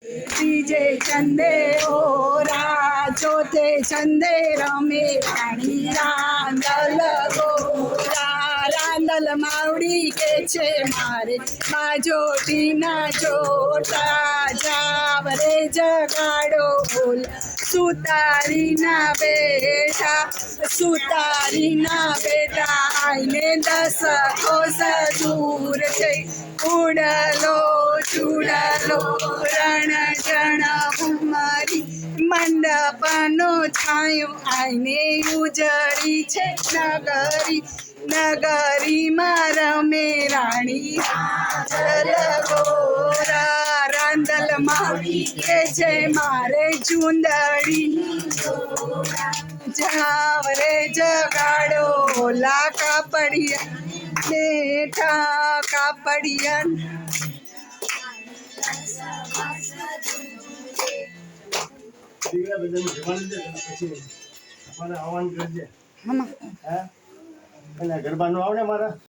ત્રીજે ચંદે ઓરા, ચોથે ચંદે રમે રાણી રાંદલ ગોરા. રાંદલ માવડી કે છે મારે માજોટીના જોટા. જાવ રે જગાડો બોલ સુતારીના બેટા, સુતારીના બેટા આઈને 10 કોસ દૂર છે. ઉડલો ચૂડલો રણ જણ ઉમરી, મંડપનો છાંયો આઈને ઉજળી છે નગરી. નગરીમાં રમે રાણી રાંદલ ગોરા. રાંદલ માવડી કે છે મારે ચુંદડી. જાવ રે જગાડો ઓલા કાપડિયા બેઠા. કાપડિયા દીકરા બધાને જવાનું છે પછી અમારે આવવાનું કરજે. મામા હે એટલે ગરબા નો આવડે મારા